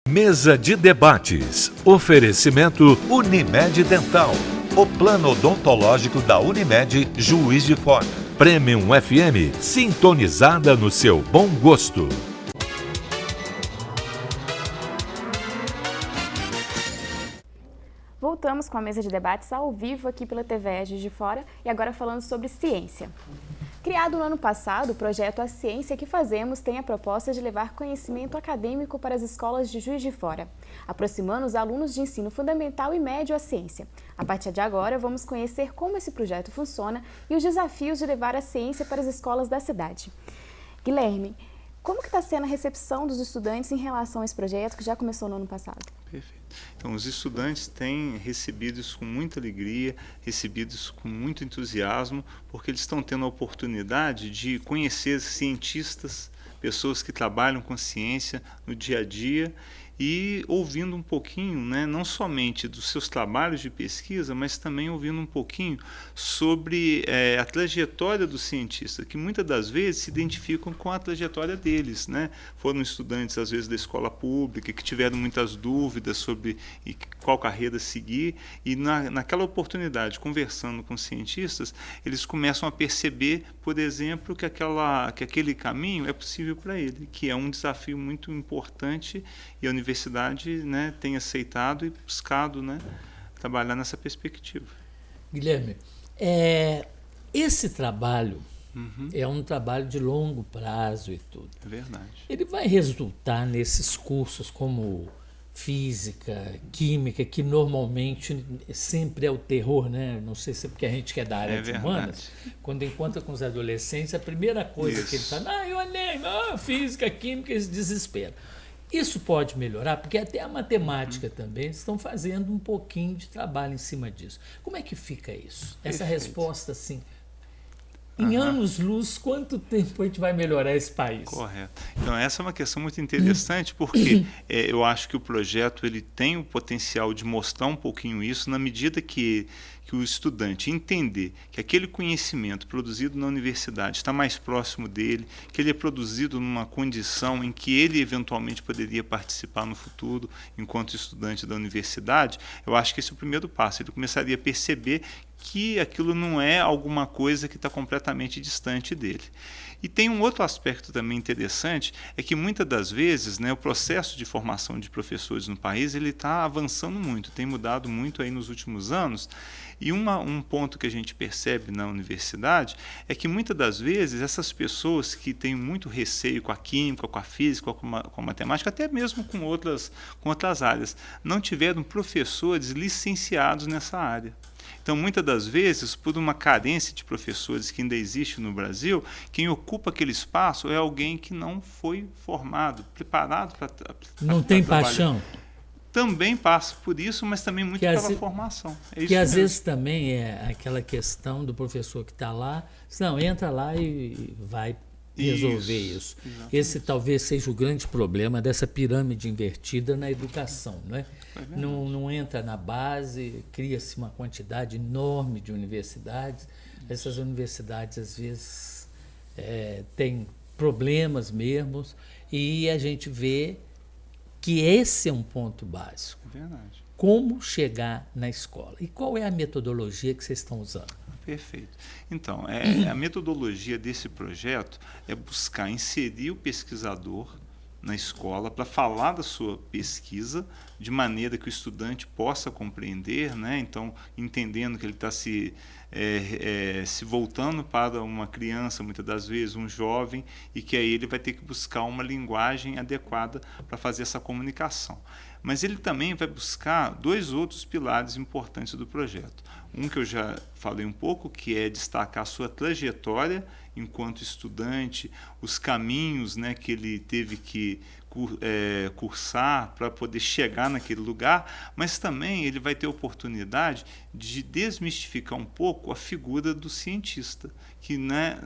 Mesa de debates. Oferecimento Unimed Dental. O plano odontológico da Unimed Juiz de Fora. Premium FM, sintonizada no seu bom gosto. Voltamos com a mesa de debates ao vivo aqui pela TV Juiz de Fora e agora falando sobre ciência. Criado no ano passado, o projeto A Ciência que Fazemos tem a proposta de levar conhecimento acadêmico para as escolas de Juiz de Fora, aproximando os alunos de ensino fundamental e médio à ciência. A partir de agora, vamos conhecer como esse projeto funciona e os desafios de levar a ciência para as escolas da cidade. Guilherme, como que está sendo a recepção dos estudantes em relação a esse projeto que já começou no ano passado? Perfeito. Então, os estudantes têm recebido isso com muita alegria, recebido isso com muito entusiasmo, porque eles estão tendo a oportunidade de conhecer cientistas, pessoas que trabalham com ciência no dia a dia e ouvindo um pouquinho, né, não somente dos seus trabalhos de pesquisa, mas também ouvindo um pouquinho sobre a trajetória do cientista, que muitas das vezes se identificam com a trajetória deles, né? Foram estudantes, às vezes, da escola pública, que tiveram muitas dúvidas sobre qual carreira seguir, e naquela oportunidade, conversando com cientistas, eles começam a perceber, por exemplo, que aquele caminho é possível para ele, que é um desafio muito importante, e a universidade, né, tem aceitado e buscado, né, trabalhar nessa perspectiva. Guilherme, esse trabalho é um trabalho de longo prazo e tudo. É verdade. Ele vai resultar nesses cursos como física, química, que normalmente sempre é o terror, né? Não sei se é porque a gente que é da área de humanas, quando encontra com os adolescentes, a primeira coisa que eles falam, eu olhei, física, química, eles desesperam. Isso pode melhorar, porque até a matemática também estão fazendo um pouquinho de trabalho em cima disso. Como é que fica isso? Essa resposta, assim, em anos-luz, quanto tempo a gente vai melhorar esse país? Correto. Então, essa é uma questão muito interessante, porque eu acho que o projeto ele tem o potencial de mostrar um pouquinho isso, na medida que o estudante entender que aquele conhecimento produzido na universidade está mais próximo dele, que ele é produzido numa condição em que ele eventualmente poderia participar no futuro enquanto estudante da universidade, eu acho que esse é o primeiro passo. Ele começaria a perceber que aquilo não é alguma coisa que está completamente distante dele. E tem um outro aspecto também interessante, é que muitas das vezes, né, o processo de formação de professores no país ele está avançando muito, tem mudado muito aí nos últimos anos, e um ponto que a gente percebe na universidade é que muitas das vezes essas pessoas que têm muito receio com a química, com a física, com a matemática, até mesmo com outras áreas, não tiveram professores licenciados nessa área. Então, muitas das vezes, por uma carência de professores que ainda existe no Brasil, quem ocupa aquele espaço é alguém que não foi formado, preparado para não tem paixão. Também passa por isso, mas também muito pela formação. Que às vezes também é aquela questão do professor que está lá, não, entra lá e vai resolver isso. Esse talvez seja o grande problema dessa pirâmide invertida na educação, não é? Não entra na base, cria-se uma quantidade enorme de universidades. Essas universidades, às vezes, têm problemas mesmo, e a gente vê que esse é um ponto básico. É verdade. Como chegar na escola? E qual é a metodologia que vocês estão usando? Perfeito. Então, a metodologia desse projeto é buscar inserir o pesquisador na escola para falar da sua pesquisa de maneira que o estudante possa compreender, né? Então, entendendo que ele está se voltando para uma criança, muitas das vezes um jovem, e que aí ele vai ter que buscar uma linguagem adequada para fazer essa comunicação. Mas ele também vai buscar dois outros pilares importantes do projeto. Um que eu já falei um pouco, que é destacar a sua trajetória enquanto estudante, os caminhos, né, que ele teve que cursar para poder chegar naquele lugar, mas também ele vai ter a oportunidade de desmistificar um pouco a figura do cientista, que, né,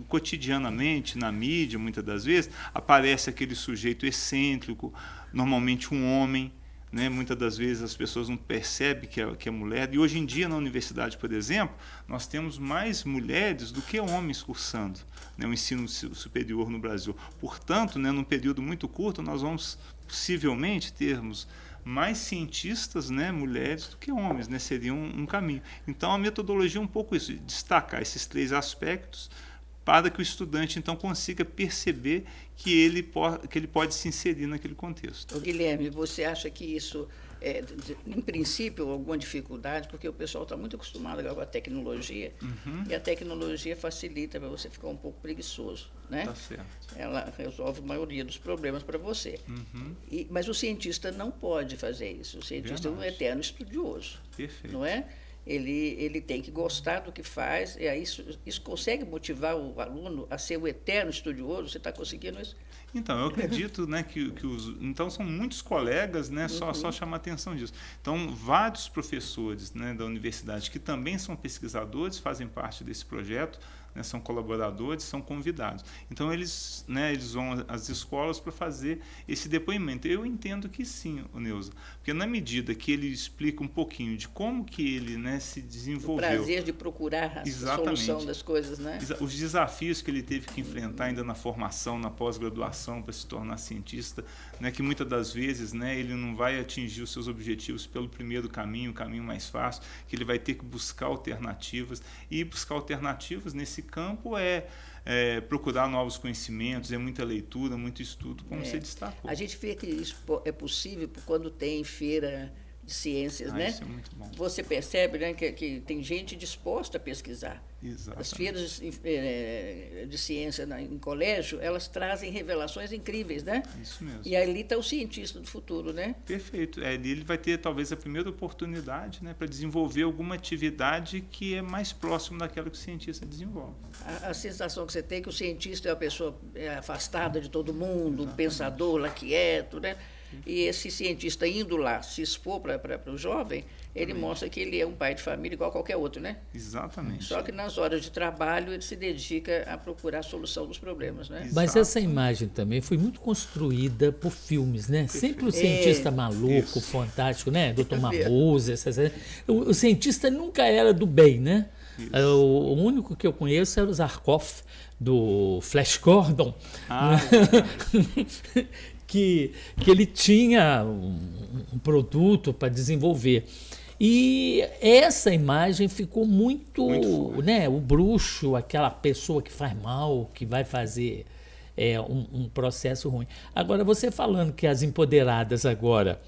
cotidianamente, na mídia, muitas das vezes, aparece aquele sujeito excêntrico, normalmente um homem, né? Muitas das vezes as pessoas não percebem que é mulher. E hoje em dia, na universidade, por exemplo, nós temos mais mulheres do que homens cursando, né, o ensino superior no Brasil. Portanto, né, num período muito curto, nós vamos possivelmente termos mais cientistas, né, mulheres do que homens, né, seria um caminho. Então, a metodologia é um pouco isso, destacar esses 3 aspectos para que o estudante, então, consiga perceber que ele pode se inserir naquele contexto. Guilherme, você acha que isso em princípio, alguma dificuldade, porque o pessoal está muito acostumado agora com a tecnologia, e a tecnologia facilita para você ficar um pouco preguiçoso, né? Tá certo. Ela resolve a maioria dos problemas para você. Mas o cientista não pode fazer isso. O cientista é um eterno estudioso. Perfeito. Não é? Ele tem que gostar do que faz, e aí isso consegue motivar o aluno a ser o eterno estudioso. Você está conseguindo isso? Então, eu acredito, né, então são muitos colegas, né, só chamar a atenção disso. Então, vários professores, né, da universidade que também são pesquisadores, fazem parte desse projeto, né, são colaboradores, são convidados. Então, eles vão às escolas para fazer esse depoimento. Eu entendo que sim, Neuza, porque na medida que ele explica um pouquinho de como que ele, né, se desenvolveu. O prazer de procurar a solução das coisas, né? Os desafios que ele teve que enfrentar ainda na formação, na pós-graduação, para se tornar cientista, né, que muitas das vezes, né, ele não vai atingir os seus objetivos pelo primeiro caminho, o caminho mais fácil, que ele vai ter que buscar alternativas, e buscar alternativas nesse campo é procurar novos conhecimentos, é muita leitura, muito estudo, como você destacou. A gente vê que isso é possível quando tem feira de ciências, né? Isso é muito bom. Você percebe, né, que tem gente disposta a pesquisar. Exatamente. As feiras de ciência em colégio, elas trazem revelações incríveis, né? Isso mesmo. E ali está o cientista do futuro, né? Perfeito. Ele vai ter talvez a primeira oportunidade, né, para desenvolver alguma atividade que é mais próximo daquela que o cientista desenvolve. A sensação que você tem é que o cientista é uma pessoa afastada de todo mundo, um pensador lá quieto, né? E esse cientista indo lá se expor para o jovem, ele mostra que ele é um pai de família igual a qualquer outro, né? Exatamente. Só que nas horas de trabalho ele se dedica a procurar a solução dos problemas, né? Mas essa imagem também foi muito construída por filmes, né? Sempre o cientista maluco, fantástico, né? Dr. Mabuse, o cientista nunca era do bem, né? O único que eu conheço era o Zarkov, do Flash Gordon. Que ele tinha um produto para desenvolver. E essa imagem ficou muito né, o bruxo, aquela pessoa que faz mal, que vai fazer um processo ruim. Agora, você falando que as empoderadas agora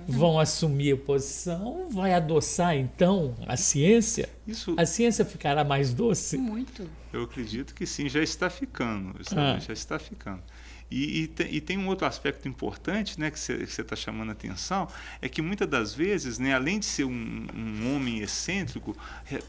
vão assumir a posição, vai adoçar, então, a ciência? A ciência ficará mais doce? Muito. Eu acredito que sim, já está ficando. Já está ficando. E tem um outro aspecto importante, né, que você está chamando a atenção, é que muitas das vezes, né, além de ser um homem excêntrico,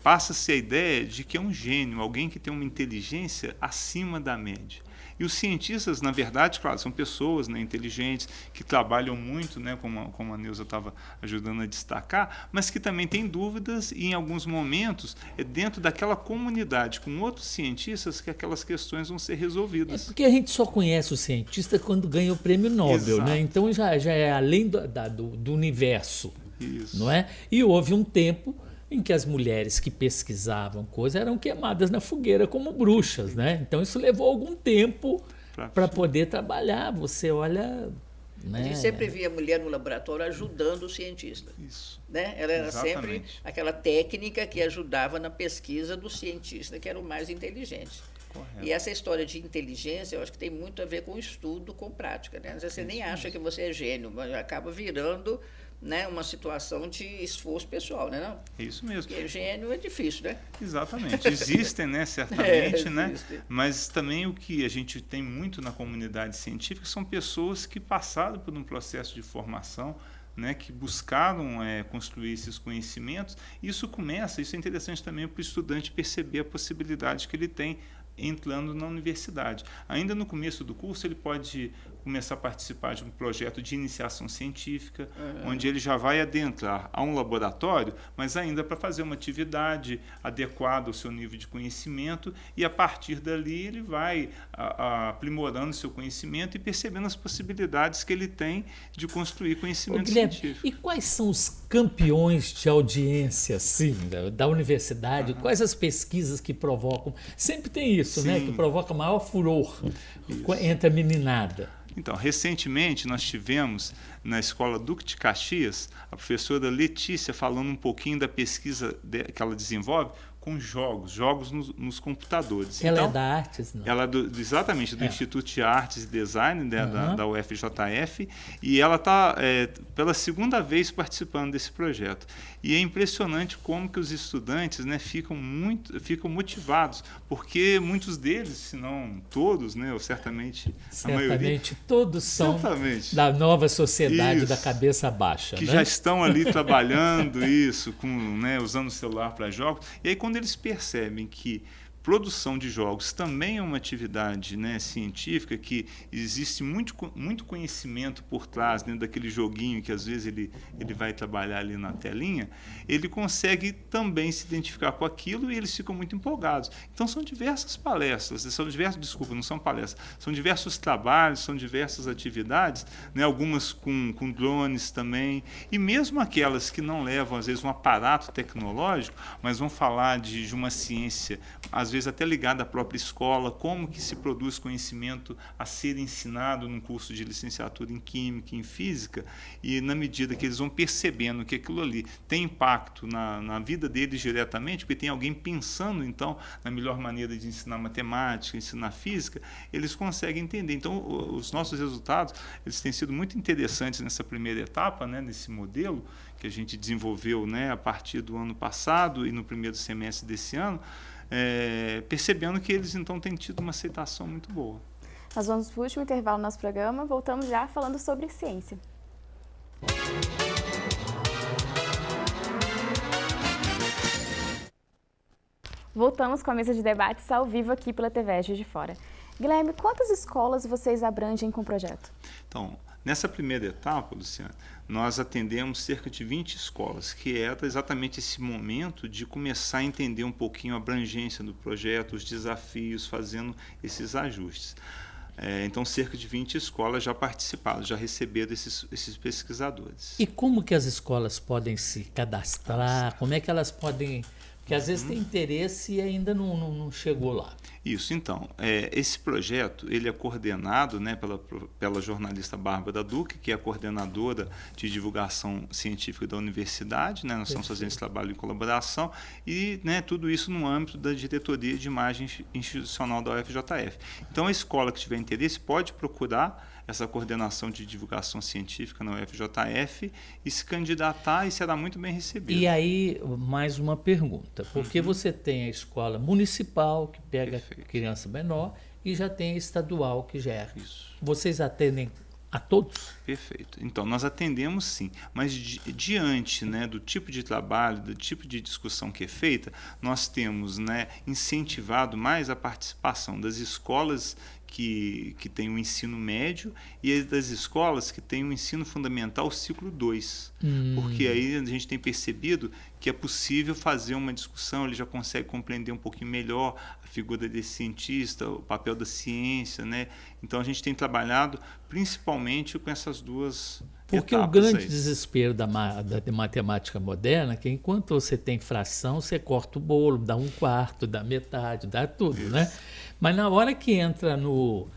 passa-se a ideia de que é um gênio, alguém que tem uma inteligência acima da média. E os cientistas, na verdade, claro, são pessoas, né, inteligentes, que trabalham muito, né, como a Neuza estava ajudando a destacar, mas que também têm dúvidas e, em alguns momentos, é dentro daquela comunidade com outros cientistas que aquelas questões vão ser resolvidas. É porque a gente só conhece o cientista quando ganha o prêmio Nobel, né? Então já é além do universo. Isso. Não é? E houve um tempo em que as mulheres que pesquisavam coisas eram queimadas na fogueira como bruxas, né? Então isso levou algum tempo para poder trabalhar. Você olha, né? A gente sempre via a mulher no laboratório ajudando o cientista. Isso. Né? Ela era sempre aquela técnica que ajudava na pesquisa do cientista, que era o mais inteligente. Correto. E essa história de inteligência, eu acho que tem muito a ver com estudo, com prática, né? Às vezes você nem acha que você é gênio, mas acaba virando, né, uma situação de esforço pessoal, né? Não? É isso mesmo. Porque gênio é difícil, né? Existem, né, certamente, né? Mas também o que a gente tem muito na comunidade científica são pessoas que passaram por um processo de formação, né, que buscaram construir esses conhecimentos. Isso é interessante também para o estudante perceber a possibilidade que ele tem entrando na universidade. Ainda no começo do curso, ele pode começar a participar de um projeto de iniciação científica, onde ele já vai adentrar a um laboratório, mas ainda para fazer uma atividade adequada ao seu nível de conhecimento, e a partir dali ele vai aprimorando seu conhecimento e percebendo as possibilidades que ele tem de construir conhecimento científico. E quais são os campeões de audiência, assim, da universidade? Quais as pesquisas que provocam? Sempre tem isso, né? Que provoca maior furor entre a meninada. Então, recentemente nós tivemos na Escola Duque de Caxias a professora Letícia falando um pouquinho da pesquisa que ela desenvolve com jogos nos computadores. Ela então, é da Artes, não? Ela é exatamente do Instituto de Artes e Design da UFJF, e ela está pela segunda vez participando desse projeto. E é impressionante como que os estudantes, né, ficam motivados, porque muitos deles, se não todos, né, ou certamente a maioria, todos são da nova sociedade da cabeça baixa, que né? já estão ali trabalhando usando o celular para jogos. E aí, quando eles percebem que produção de jogos também é uma atividade, né, científica, que existe muito conhecimento por trás, né, daquele joguinho que às vezes ele vai trabalhar ali na telinha, ele consegue também se identificar com aquilo e eles ficam muito empolgados. Então são diversas palestras, não são palestras, são diversos trabalhos, são diversas atividades, né, algumas com drones também, e mesmo aquelas que não levam às vezes um aparato tecnológico, mas vão falar de uma ciência, às vezes até ligada à própria escola, como que se produz conhecimento a ser ensinado num curso de licenciatura em Química, em Física, e na medida que eles vão percebendo que aquilo ali tem impacto na vida deles diretamente, porque tem alguém pensando, então, na melhor maneira de ensinar matemática, ensinar física, eles conseguem entender. Então, os nossos resultados, eles têm sido muito interessantes nessa primeira etapa, né, nesse modelo que a gente desenvolveu, né, a partir do ano passado e no primeiro semestre desse ano, percebendo que eles então têm tido uma aceitação muito boa. Nós vamos para o último intervalo do nosso programa, voltamos já falando sobre ciência. Voltamos com a mesa de debates ao vivo aqui pela TV Juiz de Fora. Guilherme, quantas escolas vocês abrangem com o projeto? Então, nessa primeira etapa, Luciana, nós atendemos cerca de 20 escolas, que era exatamente esse momento de começar a entender um pouquinho a abrangência do projeto, os desafios, fazendo esses ajustes. Então, cerca de 20 escolas já participaram, já receberam esses pesquisadores. E como que as escolas podem se cadastrar? Como é que elas podem... Porque às vezes tem interesse e ainda não chegou lá. Isso, então, esse projeto ele é coordenado, né, pela jornalista Bárbara Duque, que é a coordenadora de divulgação científica da universidade, né, nós estamos fazendo esse trabalho em colaboração, e, né, tudo isso no âmbito da diretoria de imagem institucional da UFJF. Então, a escola que tiver interesse pode procurar essa coordenação de divulgação científica na UFJF e se candidatar, e será muito bem recebido. E aí, mais uma pergunta, porque você tem a escola municipal, que pega criança menor, e já tem a estadual, que já é. Isso. Vocês atendem a todos? Perfeito. Então, nós atendemos sim, mas diante, né, do tipo de trabalho, do tipo de discussão que é feita, nós temos, né, incentivado mais a participação das escolas que tem o ensino médio e das escolas que tem o ensino fundamental ciclo 2. Porque aí a gente tem percebido que é possível fazer uma discussão, ele já consegue compreender um pouquinho melhor a figura desse cientista, o papel da ciência, né? Então a gente tem trabalhado principalmente com essas duas porque etapas. O grande desespero da matemática moderna é que enquanto você tem fração, você corta o bolo, dá um quarto, dá metade, dá tudo, né? Mas na hora que entra no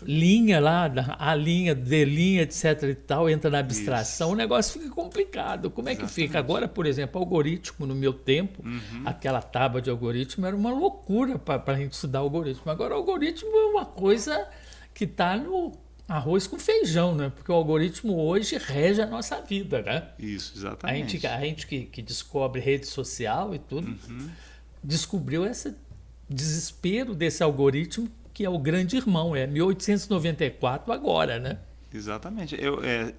linha lá, a linha, D', etc. e tal, entra na abstração, o negócio fica complicado. Como é que fica? Agora, por exemplo, algoritmo, no meu tempo, aquela tábua de algoritmo era uma loucura para a gente estudar algoritmo. Agora, o algoritmo é uma coisa que está no arroz com feijão, né? Porque o algoritmo hoje rege a nossa vida, né? Isso, exatamente. A gente que descobre rede social e tudo, descobriu esse desespero desse algoritmo, que é o grande irmão, é 1894 agora, né? Exatamente.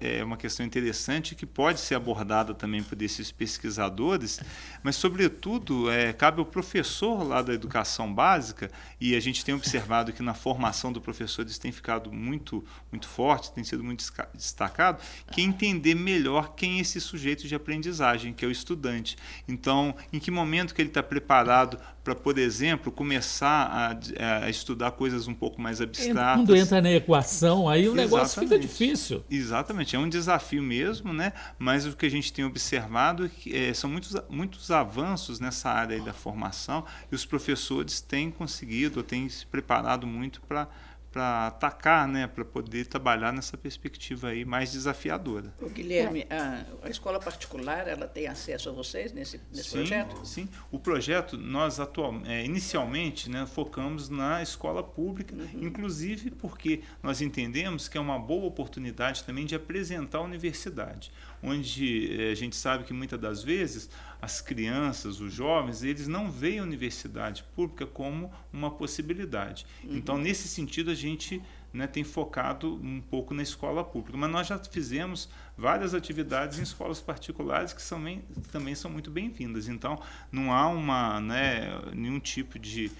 É uma questão interessante que pode ser abordada também por esses pesquisadores, mas, sobretudo, cabe ao professor lá da educação básica, e a gente tem observado que na formação do professor isso tem ficado muito, muito forte, tem sido muito destacado, que é entender melhor quem é esse sujeito de aprendizagem, que é o estudante. Então, em que momento que ele está preparado para, por exemplo, começar a estudar coisas um pouco mais abstratas. Quando entra na equação, aí o negócio fica difícil. Exatamente, é um desafio mesmo, né? Mas o que a gente tem observado é que são muitos avanços nessa área aí da formação, e os professores têm conseguido, têm se preparado muito para atacar, né, para poder trabalhar nessa perspectiva aí mais desafiadora. O Guilherme, a escola particular, ela tem acesso a vocês nesse projeto? Sim, o projeto nós inicialmente, né, focamos na escola pública, inclusive porque nós entendemos que é uma boa oportunidade também de apresentar a universidade, onde a gente sabe que muitas das vezes as crianças, os jovens, eles não veem a universidade pública como uma possibilidade. Então, nesse sentido, a gente, né, tem focado um pouco na escola pública. Mas nós já fizemos várias atividades em escolas particulares que também são muito bem-vindas. Então, não há nenhum tipo de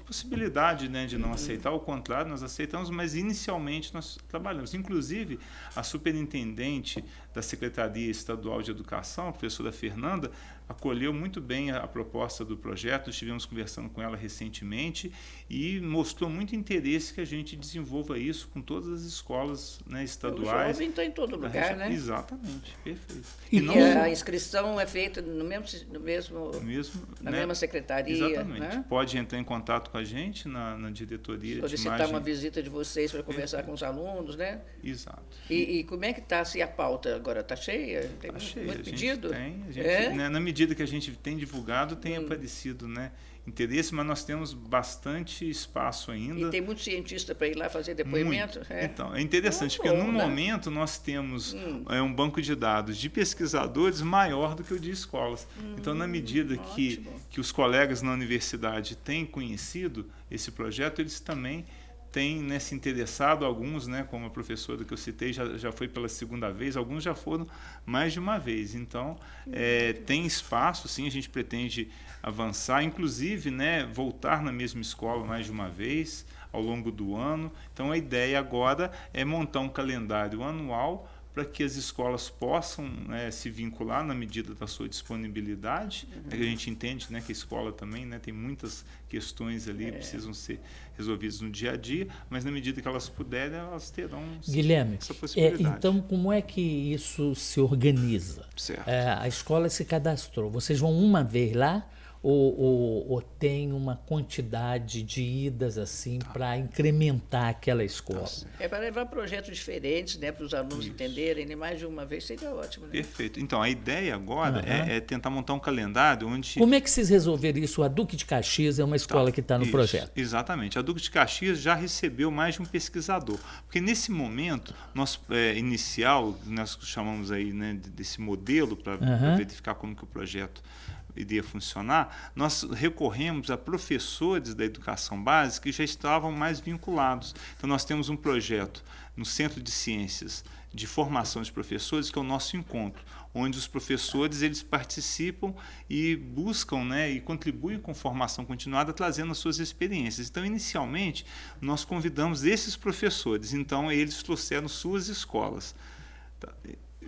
possibilidade, né, de não aceitar. Ao contrário, nós aceitamos, mas inicialmente nós trabalhamos. Inclusive, a superintendente da Secretaria Estadual de Educação, a professora Fernanda, acolheu muito bem a proposta do projeto. Estivemos conversando com ela recentemente e mostrou muito interesse que a gente desenvolva isso com todas as escolas, né, estaduais. O jovem está em todo lugar, né? Exatamente, perfeito. E a inscrição é feita na né, mesma secretaria. Exatamente. Né? Pode entrar em contato com a gente na diretoria de imagem. Solicitar uma visita de vocês para conversar com os alunos, né? Exato. E como é que está a pauta agora? Está cheia? Tem muito pedido? Na medida que a gente tem divulgado, tem aparecido, né, interesse, mas nós temos bastante espaço ainda. E tem muito cientista para ir lá fazer depoimento? Então, é interessante, porque no momento nós temos um banco de dados de pesquisadores maior do que o de escolas. Então, na medida que os colegas na universidade têm conhecido esse projeto, eles também têm, né, se interessado. Alguns, né, como a professora que eu citei, já foi pela segunda vez, alguns já foram mais de uma vez. Então, tem espaço, sim, a gente pretende avançar, inclusive, né, voltar na mesma escola mais de uma vez ao longo do ano. Então, a ideia agora é montar um calendário anual para que as escolas possam, né, se vincular na medida da sua disponibilidade. A gente entende, né, que a escola também, né, tem muitas questões ali que precisam ser resolvidas no dia a dia, mas na medida que elas puderem, elas terão, Guilherme, essa possibilidade. Então, como é que isso se organiza? Certo. A escola se cadastrou. Vocês vão uma vez lá? Ou tem uma quantidade de idas assim para incrementar aquela escola? Para levar projetos diferentes, né, para os alunos entenderem, né, mais de uma vez seria ótimo. Né? Perfeito. Então, a ideia agora é tentar montar um calendário onde... Como é que vocês resolveram isso? A Duque de Caxias é uma escola que está no projeto. Exatamente. A Duque de Caxias já recebeu mais de um pesquisador. Porque nesse momento, inicial, nós chamamos aí, né, desse modelo para verificar como que o projeto iria funcionar, nós recorremos a professores da educação básica que já estavam mais vinculados. Então, nós temos um projeto no Centro de Ciências de Formação de Professores, que é o nosso encontro, onde os professores eles participam e buscam, né, e contribuem com formação continuada, trazendo as suas experiências. Então, inicialmente, nós convidamos esses professores, então eles trouxeram suas escolas.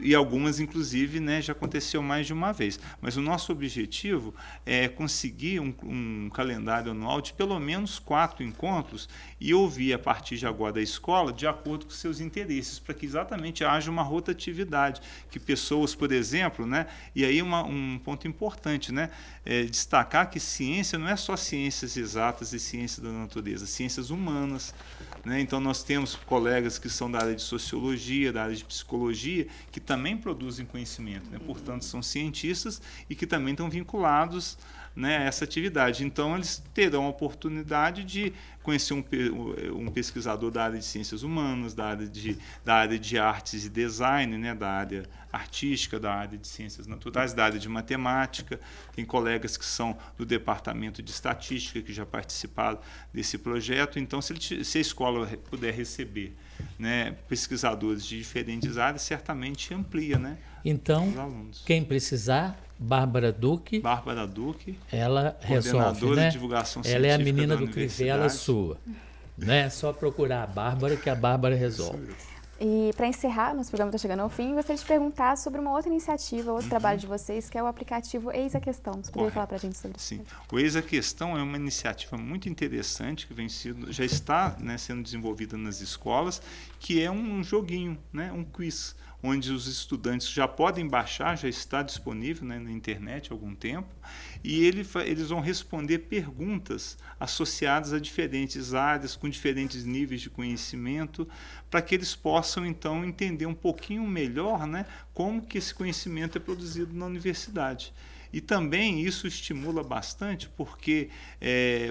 E algumas, inclusive, né, já aconteceu mais de uma vez. Mas o nosso objetivo é conseguir um calendário anual de pelo menos 4 encontros e ouvir a partir de agora da escola de acordo com seus interesses, para que exatamente haja uma rotatividade, que pessoas, por exemplo, né, e aí um ponto importante, né, destacar que ciência não é só ciências exatas e ciências da natureza, ciências humanas. Né? Então, nós temos colegas que são da área de sociologia, da área de psicologia, que também produzem conhecimento, né? Portanto, são cientistas e que também estão vinculados né, essa atividade. Então, eles terão a oportunidade de conhecer um pesquisador da área de ciências humanas, da área de artes e design, né, da área artística, da área de ciências naturais, da área de matemática. Tem colegas que são do departamento de estatística que já participaram desse projeto. Então, se a escola puder receber, né, pesquisadores de diferentes áreas, certamente amplia, né, então, os alunos. Quem precisar, Bárbara Duque, ela resolve, né? De divulgação ela é a menina do Crivella Crivella sua, né? Só procurar a Bárbara que a Bárbara resolve. E para encerrar, nosso programa está chegando ao fim, gostaria de perguntar sobre uma outra iniciativa, outro trabalho de vocês, que é o aplicativo Eis a Questão. Você poderia falar para a gente sobre isso? Sim, o Eis a Questão é uma iniciativa muito interessante que já está, né, sendo desenvolvida nas escolas, que é um joguinho, né, um quiz, onde os estudantes já podem baixar, já está disponível, né, na internet há algum tempo, e eles vão responder perguntas associadas a diferentes áreas, com diferentes níveis de conhecimento, para que eles possam, então, entender um pouquinho melhor, né, como que esse conhecimento é produzido na universidade. E também isso estimula bastante, porque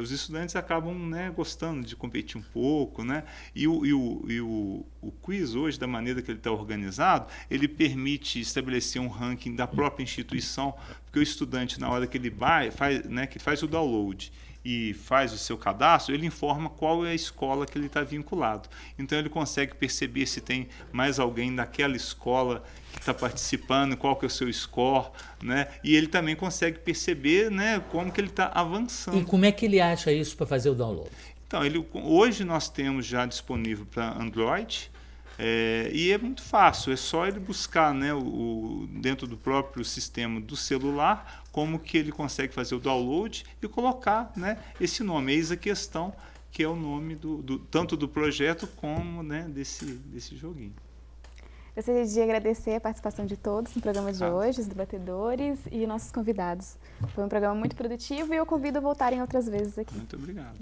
os estudantes acabam, né, gostando de competir um pouco, né? E o quiz hoje, da maneira que ele está organizado, ele permite estabelecer um ranking da própria instituição, porque o estudante, na hora que ele que faz o download e faz o seu cadastro, ele informa qual é a escola que ele está vinculado. Então, ele consegue perceber se tem mais alguém daquela escola que está participando, qual que é o seu score, né? E ele também consegue perceber, né, como que ele está avançando. E como é que ele acha isso para fazer o download? Então, hoje nós temos já disponível para Android, e é muito fácil, é só ele buscar, né, dentro do próprio sistema do celular, como que ele consegue fazer o download e colocar, né, esse nome, Eis a Questão, que é o nome tanto do projeto como, né, desse joguinho. Gostaria de agradecer a participação de todos no programa de hoje, os debatedores e nossos convidados. Foi um programa muito produtivo e eu convido a voltarem outras vezes aqui. Muito obrigado.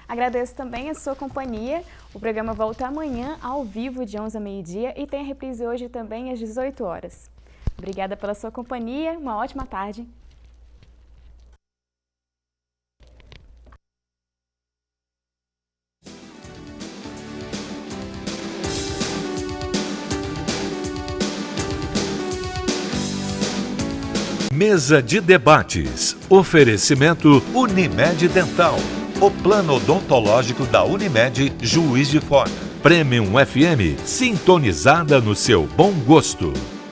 Agradeço também a sua companhia. O programa volta amanhã, ao vivo, de 11 a meio-dia, e tem a reprise hoje também às 18 horas. Obrigada pela sua companhia, uma ótima tarde. Mesa de debates. Oferecimento Unimed Dental. O plano odontológico da Unimed Juiz de Fora. Premium FM, sintonizada no seu bom gosto.